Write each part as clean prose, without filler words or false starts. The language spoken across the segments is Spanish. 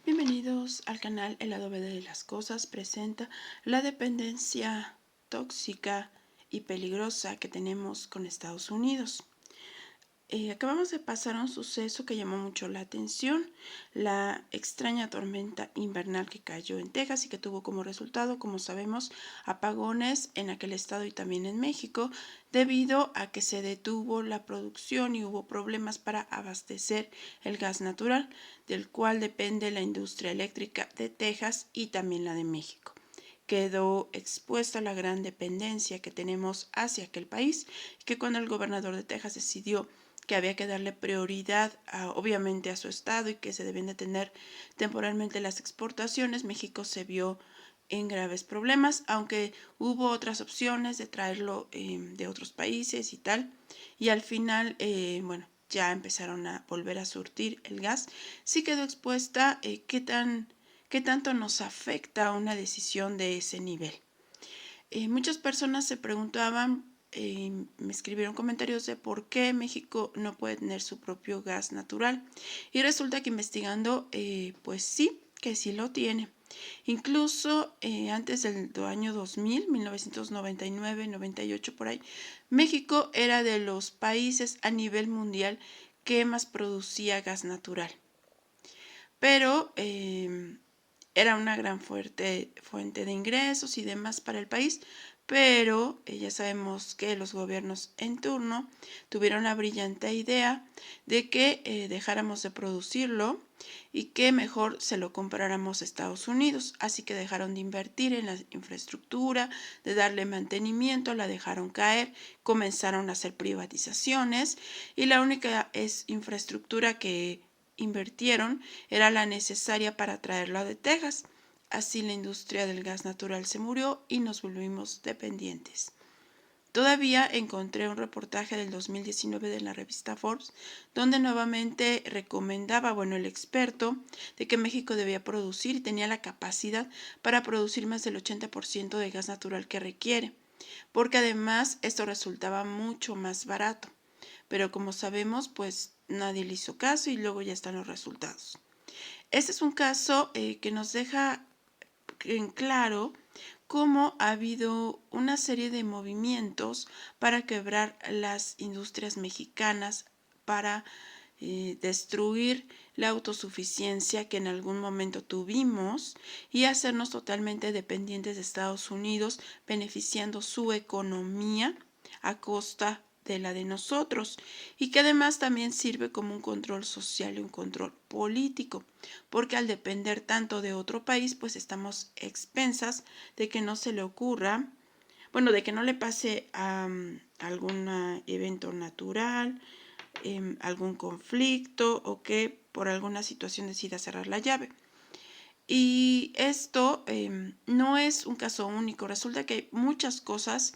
Bienvenidos al canal El lado B de las cosas. Presenta la dependencia tóxica y peligrosa que tenemos con Estados Unidos. Acabamos de pasar un suceso que llamó mucho la atención, la extraña tormenta invernal que cayó en Texas y que tuvo como resultado, como sabemos, apagones en aquel estado y también en México, debido a que se detuvo la producción y hubo problemas para abastecer el gas natural, del cual depende la industria eléctrica de Texas y también la de México. Quedó expuesta la gran dependencia que tenemos hacia aquel país, que cuando el gobernador de Texas decidió que había que darle prioridad obviamente a su estado y que se debían detener temporalmente las exportaciones, México se vio en graves problemas, aunque hubo otras opciones de traerlo de otros países y tal, y al final, bueno, ya empezaron a volver a surtir el gas. Sí quedó expuesta qué tanto nos afecta una decisión de ese nivel. Muchas personas se preguntaban, me escribieron comentarios de por qué México no puede tener su propio gas natural. Y resulta que investigando, pues sí, que sí lo tiene. Incluso antes del año 2000, 1999, 98 por ahí, México era de los países a nivel mundial que más producía gas natural. Pero era una gran fuente de ingresos y demás para el país, pero ya sabemos que los gobiernos en turno tuvieron la brillante idea de que dejáramos de producirlo y que mejor se lo compráramos a Estados Unidos. Así que dejaron de invertir en la infraestructura, de darle mantenimiento, la dejaron caer, comenzaron a hacer privatizaciones y la única infraestructura que invirtieron era la necesaria para traerlo de Texas. Así la industria del gas natural se murió y nos volvimos dependientes. Todavía encontré un reportaje del 2019 de la revista Forbes, donde nuevamente recomendaba, el experto, de que México debía producir y tenía la capacidad para producir más del 80% de gas natural que requiere, porque además esto resultaba mucho más barato. Pero como sabemos, pues nadie le hizo caso y luego ya están los resultados. Este es un caso que nos deja en claro cómo ha habido una serie de movimientos para quebrar las industrias mexicanas, para destruir la autosuficiencia que en algún momento tuvimos y hacernos totalmente dependientes de Estados Unidos, beneficiando su economía a costa de la de nosotros, y que además también sirve como un control social y un control político, porque al depender tanto de otro país, pues estamos expensas de que no se le ocurra, de que no le pase a algún evento natural, algún conflicto o que por alguna situación decida cerrar la llave. Y esto no es un caso único. Resulta que hay muchas cosas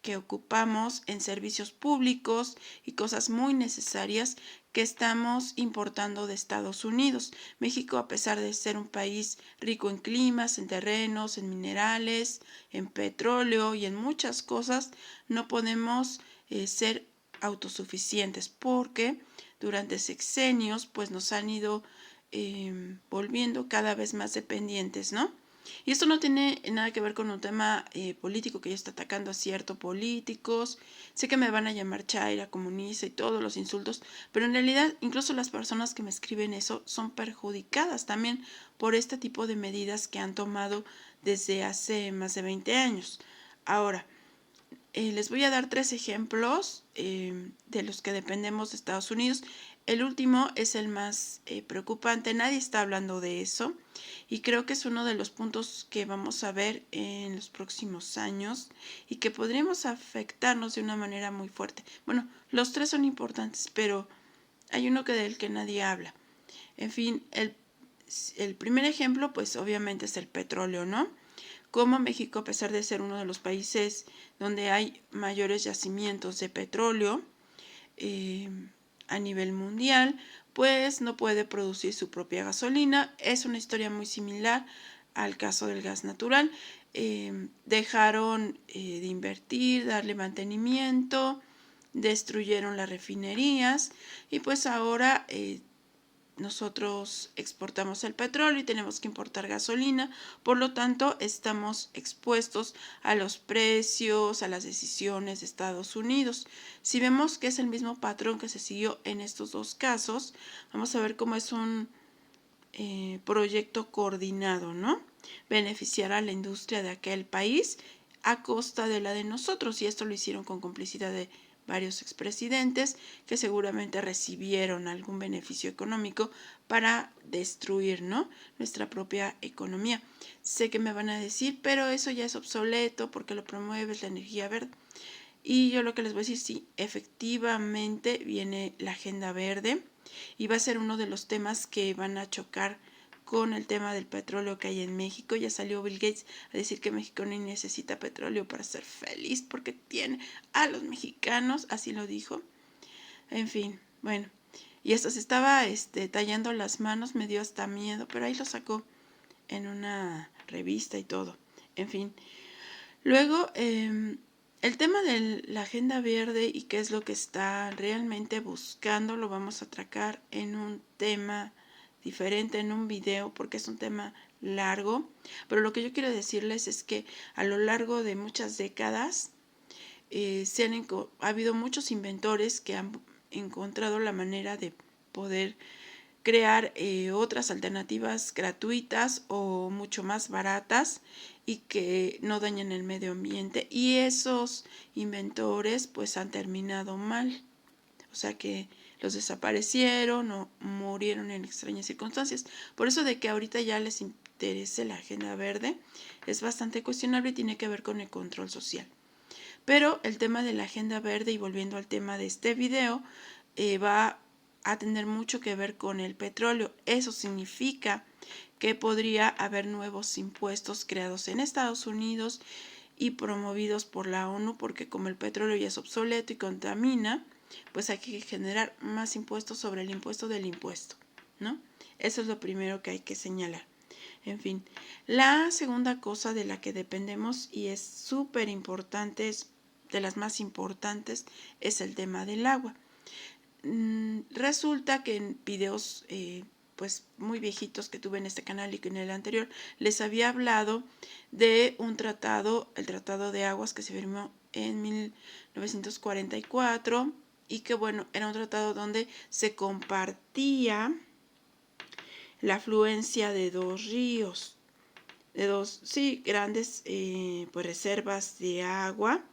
que ocupamos en servicios públicos y cosas muy necesarias que estamos importando de Estados Unidos. México, a pesar de ser un país rico en climas, en terrenos, en minerales, en petróleo y en muchas cosas, no podemos ser autosuficientes porque durante sexenios pues nos han ido volviendo cada vez más dependientes, ¿no? Y esto no tiene nada que ver con un tema político que ya está atacando a ciertos políticos. Sé que me van a llamar chaira, comunista y todos los insultos, pero en realidad incluso las personas que me escriben eso son perjudicadas también por este tipo de medidas que han tomado desde hace más de 20 años. Ahora, les voy a dar 3 ejemplos de los que dependemos de Estados Unidos. El último es el más preocupante, nadie está hablando de eso y creo que es uno de los puntos que vamos a ver en los próximos años y que podríamos afectarnos de una manera muy fuerte. Bueno, los 3 son importantes, pero hay uno del que nadie habla. En fin, el primer ejemplo pues obviamente es el petróleo, ¿no? Como México, a pesar de ser uno de los países donde hay mayores yacimientos de petróleo a nivel mundial, pues no puede producir su propia gasolina. Es una historia muy similar al caso del gas natural. dejaron de invertir, darle mantenimiento, destruyeron las refinerías y pues ahora nosotros exportamos el petróleo y tenemos que importar gasolina, por lo tanto estamos expuestos a los precios, a las decisiones de Estados Unidos. Si vemos que es el mismo patrón que se siguió en estos dos casos, vamos a ver cómo es un proyecto coordinado, ¿no? Beneficiar a la industria de aquel país a costa de la de nosotros, y esto lo hicieron con complicidad de varios expresidentes que seguramente recibieron algún beneficio económico para destruir, ¿no?, nuestra propia economía. Sé que me van a decir, pero eso ya es obsoleto porque lo promueve la energía verde. Y yo lo que les voy a decir, sí, efectivamente viene la agenda verde y va a ser uno de los temas que van a chocar con el tema del petróleo que hay en México. Ya salió Bill Gates a decir que México no necesita petróleo para ser feliz porque tiene a los mexicanos, así lo dijo. En fin, bueno, y hasta se estaba tallando las manos, me dio hasta miedo, pero ahí lo sacó en una revista y todo. En fin, luego el tema de la agenda verde y qué es lo que está realmente buscando lo vamos a tratar en un tema diferente, en un video, porque es un tema largo. Pero lo que yo quiero decirles es que a lo largo de muchas décadas ha habido muchos inventores que han encontrado la manera de poder crear otras alternativas gratuitas o mucho más baratas y que no dañen el medio ambiente, y esos inventores pues han terminado mal, o sea que los desaparecieron o murieron en extrañas circunstancias. Por eso de que ahorita ya les interese la agenda verde es bastante cuestionable y tiene que ver con el control social. Pero el tema de la agenda verde, y volviendo al tema de este video, va a tener mucho que ver con el petróleo. Eso significa que podría haber nuevos impuestos creados en Estados Unidos y promovidos por la ONU, porque como el petróleo ya es obsoleto y contamina, pues hay que generar más impuestos sobre el impuesto del impuesto, ¿no? Eso es lo primero que hay que señalar. En fin, la segunda cosa de la que dependemos y es súper importante, es de las más importantes, es el tema del agua. Resulta que en videos pues muy viejitos que tuve en este canal y que en el anterior les había hablado de un tratado, el Tratado de Aguas, que se firmó en 1944 y que bueno, era un tratado donde se compartía la afluencia de dos ríos, de dos, sí, grandes pues reservas de agua.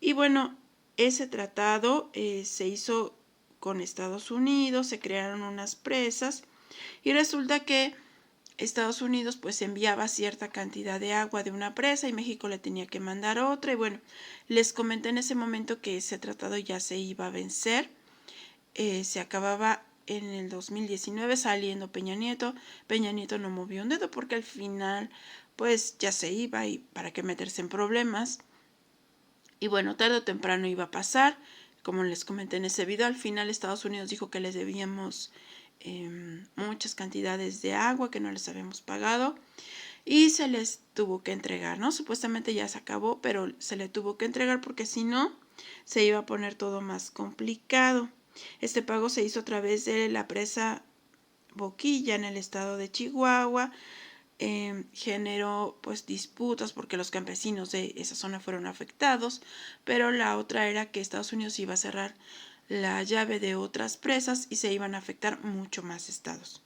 Y bueno, ese tratado se hizo con Estados Unidos, se crearon unas presas y resulta que Estados Unidos pues enviaba cierta cantidad de agua de una presa y México le tenía que mandar otra. Y bueno, les comenté en ese momento que ese tratado ya se iba a vencer, se acababa en el 2019 saliendo Peña Nieto. Peña Nieto no movió un dedo porque al final pues ya se iba y para qué meterse en problemas. Y bueno, tarde o temprano iba a pasar. Como les comenté en ese video, al final Estados Unidos dijo que les debíamos muchas cantidades de agua que no les habíamos pagado y se les tuvo que entregar, ¿no? Supuestamente ya se acabó, pero se le tuvo que entregar porque si no, se iba a poner todo más complicado. Este pago se hizo a través de la presa Boquilla en el estado de Chihuahua. Generó pues disputas porque los campesinos de esa zona fueron afectados, pero la otra era que Estados Unidos iba a cerrar la llave de otras presas y se iban a afectar mucho más estados.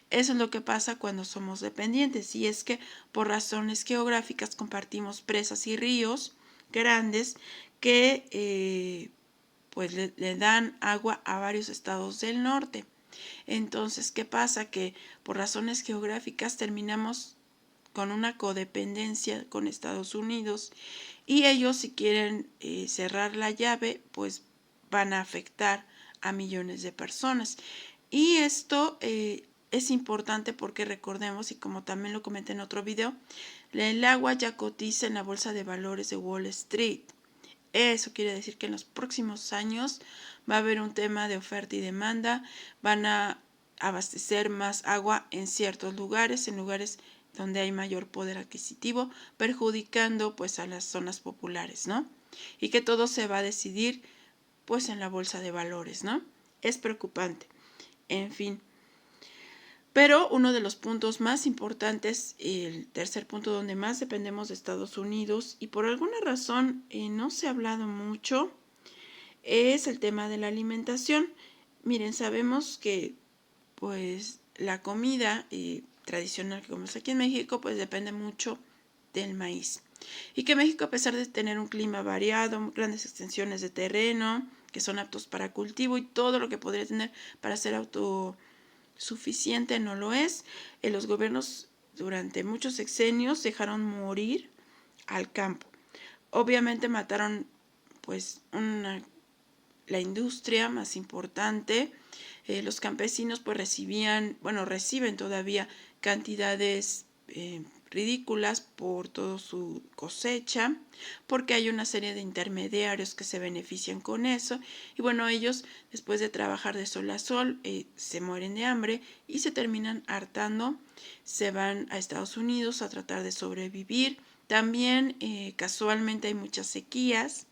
Eso es lo que pasa cuando somos dependientes, y es que por razones geográficas compartimos presas y ríos grandes que pues le dan agua a varios estados del norte. Entonces, ¿qué pasa? Que por razones geográficas terminamos con una codependencia con Estados Unidos, y ellos, si quieren cerrar la llave, pues van a afectar a millones de personas. Y esto es importante porque recordemos, y como también lo comenté en otro video, el agua ya cotiza en la bolsa de valores de Wall Street. Eso quiere decir que en los próximos años va a haber un tema de oferta y demanda. Van a abastecer más agua en ciertos lugares, en lugares donde hay mayor poder adquisitivo, perjudicando pues a las zonas populares, ¿no? Y que todo se va a decidir pues en la bolsa de valores, ¿no? Es preocupante. En fin. Pero uno de los puntos más importantes, el tercer punto donde más dependemos de Estados Unidos y por alguna razón no se ha hablado mucho, es el tema de la alimentación. Miren, sabemos que pues la comida tradicional que comemos aquí en México pues depende mucho del maíz. Y que México, a pesar de tener un clima variado, grandes extensiones de terreno que son aptos para cultivo y todo lo que podría tener para ser autosuficiente, no lo es. Los gobiernos durante muchos sexenios dejaron morir al campo. Obviamente mataron pues la industria más importante. Los campesinos pues reciben todavía cantidades ridículas por toda su cosecha, porque hay una serie de intermediarios que se benefician con eso, y bueno, ellos después de trabajar de sol a sol se mueren de hambre y se terminan hartando, se van a Estados Unidos a tratar de sobrevivir. También casualmente hay muchas sequías.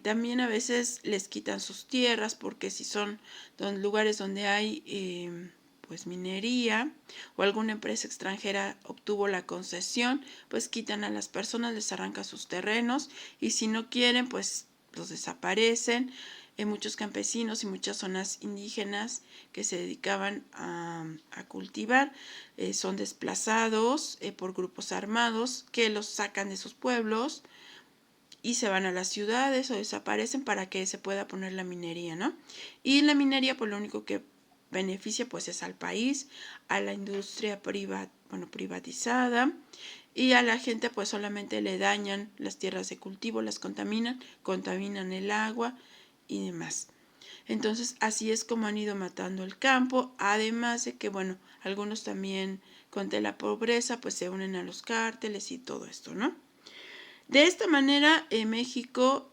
También a veces les quitan sus tierras porque si son lugares donde hay pues minería o alguna empresa extranjera obtuvo la concesión, pues quitan a las personas, les arrancan sus terrenos y si no quieren pues los desaparecen. Muchos campesinos y muchas zonas indígenas que se dedicaban a cultivar son desplazados por grupos armados que los sacan de sus pueblos y se van a las ciudades o desaparecen para que se pueda poner la minería, ¿no? Y la minería pues lo único que beneficia pues es al país, a la industria privatizada y a la gente pues solamente le dañan las tierras de cultivo, las contaminan el agua y demás. Entonces así es como han ido matando el campo, además de que bueno, algunos también contra la pobreza pues se unen a los cárteles y todo esto, ¿no? De esta manera, México,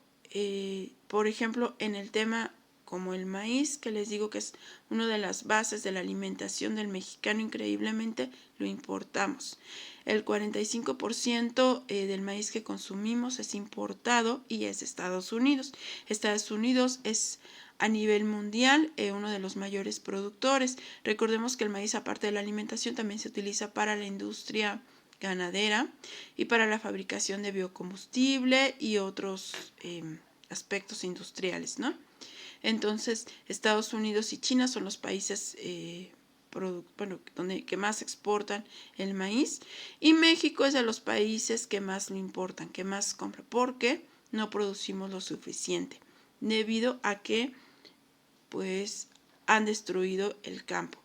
por ejemplo, en el tema como el maíz, que les digo que es una de las bases de la alimentación del mexicano, increíblemente lo importamos. El 45% del maíz que consumimos es importado y es de Estados Unidos. Estados Unidos es a nivel mundial uno de los mayores productores. Recordemos que el maíz, aparte de la alimentación, también se utiliza para la industria ganadera y para la fabricación de biocombustible y otros aspectos industriales, ¿no? Entonces, Estados Unidos y China son los países que más exportan el maíz y México es de los países que más lo importan, que más compran, porque no producimos lo suficiente debido a que pues han destruido el campo.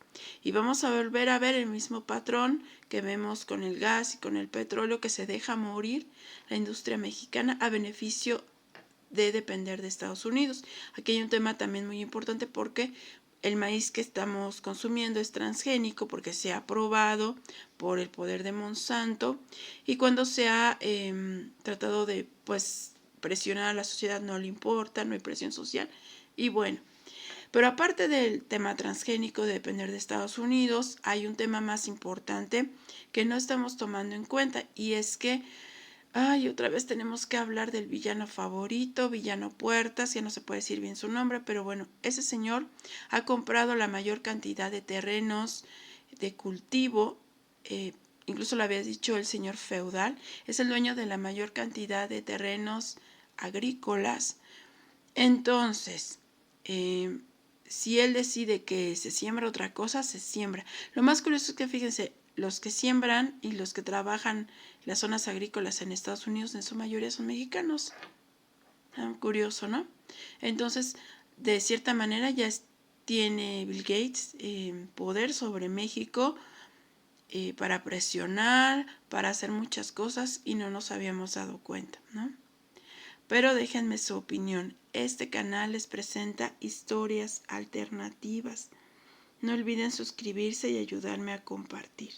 Y vamos a volver a ver el mismo patrón que vemos con el gas y con el petróleo, que se deja morir la industria mexicana a beneficio de depender de Estados Unidos. Aquí hay un tema también muy importante porque el maíz que estamos consumiendo es transgénico porque se ha aprobado por el poder de Monsanto y cuando se ha tratado de pues presionar a la sociedad no le importa, no hay presión social y bueno. Pero aparte del tema transgénico de depender de Estados Unidos, hay un tema más importante que no estamos tomando en cuenta y es que otra vez tenemos que hablar del villano favorito, Villano Puertas, ya no se puede decir bien su nombre, pero bueno, ese señor ha comprado la mayor cantidad de terrenos de cultivo, incluso lo había dicho el señor feudal, es el dueño de la mayor cantidad de terrenos agrícolas. Entonces, si él decide que se siembra otra cosa, se siembra. Lo más curioso es que fíjense, los que siembran y los que trabajan en las zonas agrícolas en Estados Unidos en su mayoría son mexicanos. Curioso, ¿no? Entonces, de cierta manera ya tiene Bill Gates poder sobre México para presionar, para hacer muchas cosas y no nos habíamos dado cuenta, ¿no? Pero déjenme su opinión. Este canal les presenta historias alternativas. No olviden suscribirse y ayudarme a compartir.